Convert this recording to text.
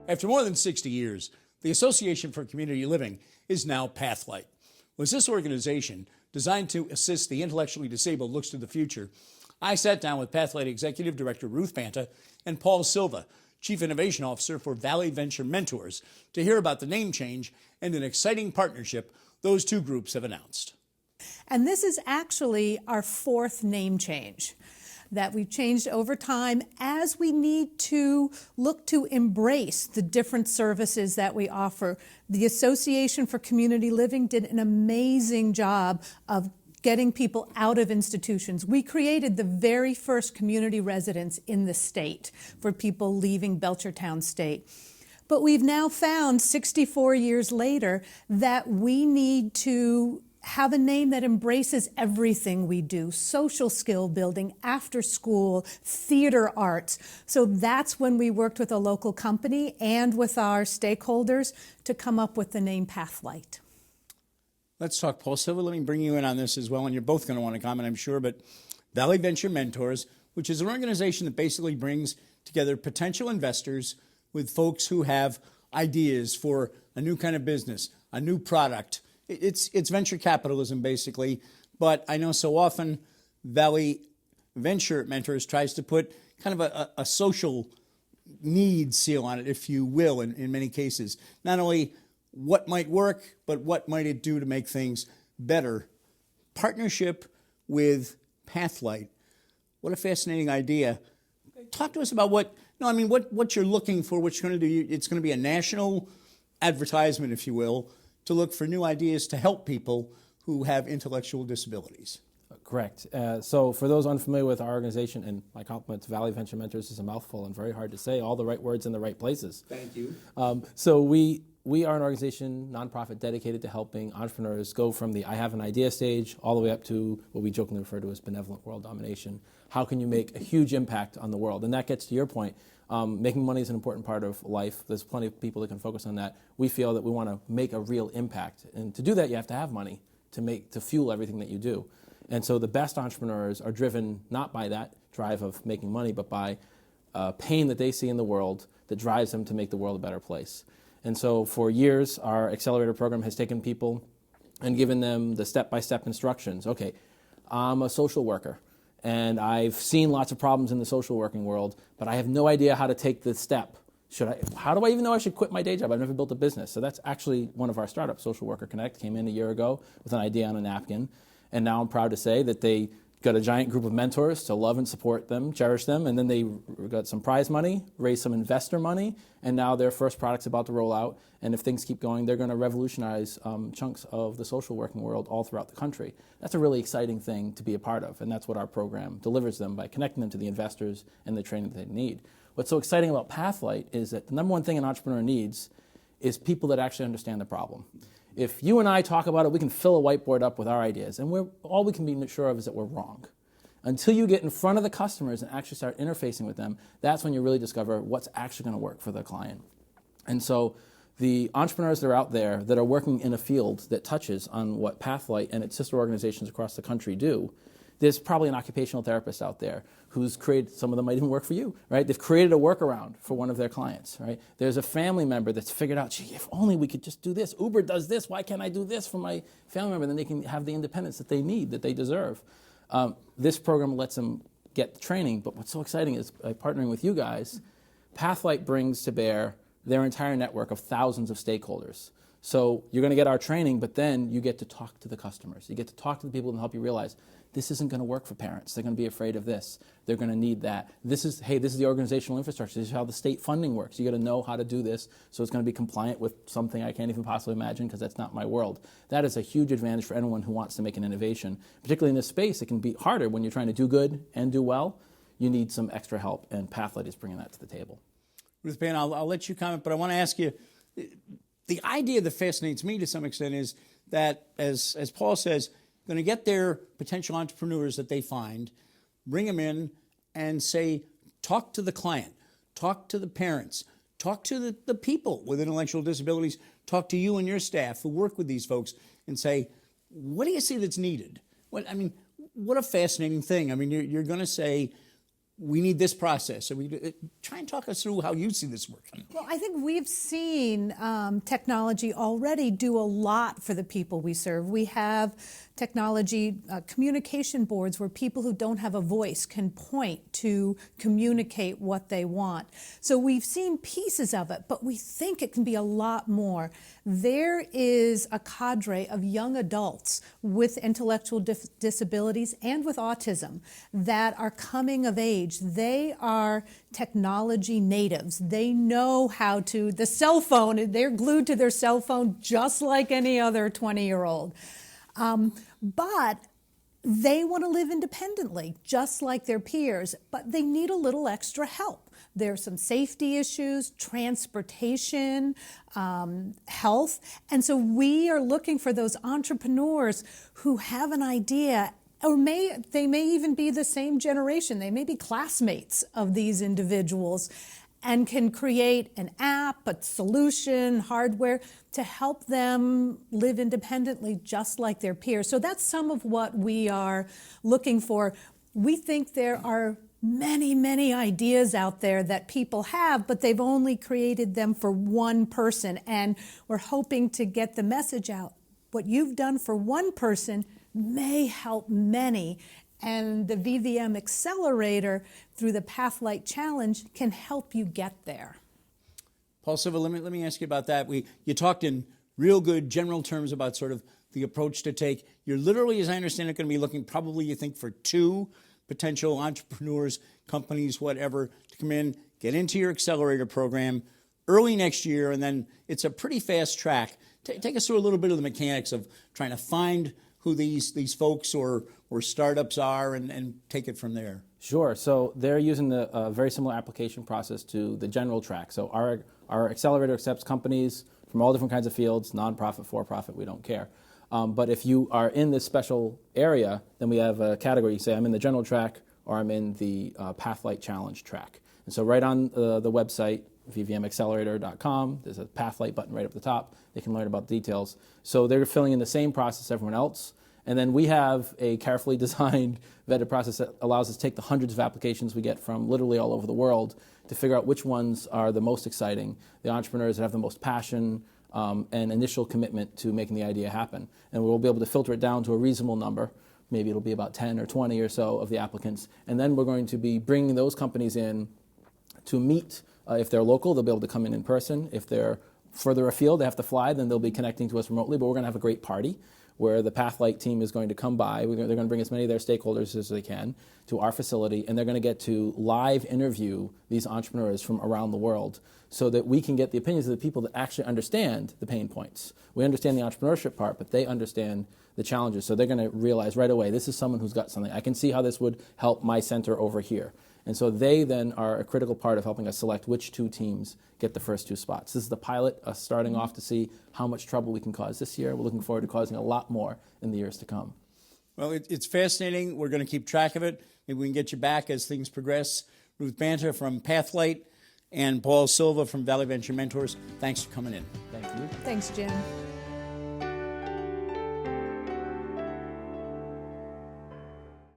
After more than 60 years, the Association for Community Living is now Pathlight. Was this organization designed to assist the intellectually disabled looks to the future? I sat down with Pathlight Executive Director Ruth Banta and Paul Silva, Chief Innovation Officer for Valley Venture Mentors, to hear about the name change and an exciting partnership those two groups have announced. And this is actually our fourth name change that we've changed over time as we need to look to embrace the different services that we offer. The Association for Community Living did an amazing job of getting people out of institutions. We created the very first community residence in the state for people leaving Belchertown State. But we've now found 64 years later that we need to have a name that embraces everything we do: social skill building, after school, theater arts. So that's when we worked with a local company and with our stakeholders to come up with the name Pathlight. Let's talk, Paul Silva. Let me bring you in on this as well, and you're both going to want to comment, I'm sure. But Valley Venture Mentors, which is an organization that basically brings together potential investors with folks who have ideas for a new kind of business, a new product. It's venture capitalism, basically. But I know so often Valley Venture Mentors tries to put kind of a social need seal on it, if you will, in many cases. Not only what might work, but what might it do to make things better. Partnership with Pathlight. What a fascinating idea. Talk to us about what you're looking for, what you're going to do. It's going to be a national advertisement, if you will, to look for new ideas to help people who have intellectual disabilities. Correct. So for those unfamiliar with our organization, and my compliments, Valley Venture Mentors is a mouthful and very hard to say, all the right words in the right places. Thank you. So we are an organization, nonprofit, dedicated to helping entrepreneurs go from the I have an idea stage all the way up to what we jokingly refer to as benevolent world domination. How can you make a huge impact on the world? And that gets to your point. Making money is an important part of life. There's plenty of people that can focus on that. We feel that we want to make a real impact. And to do that, you have to have money to fuel everything that you do. And so the best entrepreneurs are driven not by that drive of making money, but by pain that they see in the world that drives them to make the world a better place. And so for years, our accelerator program has taken people and given them the step-by-step instructions. Okay, I'm a social worker, and I've seen lots of problems in the social working world, but I have no idea how to take the step. How do I even know I should quit my day job? I've never built a business. So that's actually one of our startups, Social Worker Connect, came in a year ago with an idea on a napkin. And now I'm proud to say that they got a giant group of mentors to love and support them, cherish them, and then they got some prize money, raised some investor money, and now their first product's about to roll out. And if things keep going, they're going to revolutionize chunks of the social working world all throughout the country. That's a really exciting thing to be a part of, and that's what our program delivers them by connecting them to the investors and the training that they need. What's so exciting about Pathlight is that the number one thing an entrepreneur needs is people that actually understand the problem. If you and I talk about it, we can fill a whiteboard up with our ideas, and all we can be sure of is that we're wrong. Until you get in front of the customers and actually start interfacing with them, that's when you really discover what's actually going to work for the client. And so the entrepreneurs that are out there that are working in a field that touches on what Pathlight and its sister organizations across the country do, there's probably an occupational therapist out there who's created, some of them might even work for you, right? They've created a workaround for one of their clients, right? There's a family member that's figured out, gee, if only we could just do this. Uber does this, why can't I do this for my family member? Then they can have the independence that they need, that they deserve. This program lets them get the training, but what's so exciting is by partnering with you guys, Pathlight brings to bear their entire network of thousands of stakeholders. So you're going to get our training, but then you get to talk to the customers. You get to talk to the people and help you realize this isn't going to work for parents. They're going to be afraid of this. They're going to need that. This is the organizational infrastructure. This is how the state funding works. You got to know how to do this, so it's going to be compliant with something I can't even possibly imagine because that's not my world. That is a huge advantage for anyone who wants to make an innovation. Particularly in this space, it can be harder when you're trying to do good and do well. You need some extra help, and Pathlight is bringing that to the table. Ruth Banta, I'll let you comment, but I want to ask you, the idea that fascinates me to some extent is that, as Paul says, going to get their potential entrepreneurs that they find, bring them in and say, talk to the client, talk to the parents, talk to the people with intellectual disabilities, talk to you and your staff who work with these folks and say, what do you see that's needed? What a fascinating thing. I mean, you're going to say, we need this process. So try and talk us through how you see this working. Well, I think we've seen technology already do a lot for the people we serve. We have technology communication boards where people who don't have a voice can point to communicate what they want. So we've seen pieces of it, but we think it can be a lot more. There is a cadre of young adults with intellectual disabilities and with autism that are coming of age. They are technology natives. They know how to, the cell phone, they're glued to their cell phone just like any other 20-year-old. But they want to live independently, just like their peers, but they need a little extra help. There are some safety issues, transportation, health, and so we are looking for those entrepreneurs who have an idea, or they may even be the same generation. They may be classmates of these individuals and can create an app, a solution, hardware to help them live independently just like their peers. So that's some of what we are looking for. We think there are many, many ideas out there that people have, but they've only created them for one person. And we're hoping to get the message out. What you've done for one person may help many. And the VVM Accelerator, through the Pathlight Challenge, can help you get there. Paul Silva, let me ask you about that. You talked in real good general terms about sort of the approach to take. You're literally, as I understand it, going to be looking probably, you think, for 2 potential entrepreneurs, companies, whatever, to come in, get into your accelerator program early next year, and then it's a pretty fast track. Take us through a little bit of the mechanics of trying to find who these folks or startups are and take it from there. Sure. So they're using the very similar application process to the general track. So our accelerator accepts companies from all different kinds of fields, nonprofit, for-profit, we don't care. But if you are in this special area, then we have a category. You say, I'm in the general track or I'm in the Pathlight Challenge track. And so right on the website, vvmaccelerator.com, there's a Pathlight button right up the top. They can learn about the details. So they're filling in the same process as everyone else. And then we have a carefully designed, vetted process that allows us to take the hundreds of applications we get from literally all over the world to figure out which ones are the most exciting, the entrepreneurs that have the most passion and initial commitment to making the idea happen. And we'll be able to filter it down to a reasonable number. Maybe it'll be about 10 or 20 or so of the applicants. And then we're going to be bringing those companies in to meet. If they're local, they'll be able to come in person. If they're further afield, they have to fly, then they'll be connecting to us remotely. But we're going to have a great party where the Pathlight team is going to come by. They're going to bring as many of their stakeholders as they can to our facility, and they're going to get to live interview these entrepreneurs from around the world so that we can get the opinions of the people that actually understand the pain points. We understand the entrepreneurship part, but they understand the challenges. So they're going to realize right away, this is someone who's got something. I can see how this would help my center over here. And so they then are a critical part of helping us select which 2 teams get the first 2 spots. This is the pilot, starting off to see how much trouble we can cause this year. We're looking forward to causing a lot more in the years to come. Well, it's fascinating. We're going to keep track of it. Maybe we can get you back as things progress. Ruth Banta from Pathlight and Paul Silva from Valley Venture Mentors, thanks for coming in. Thank you. Thanks, Jim.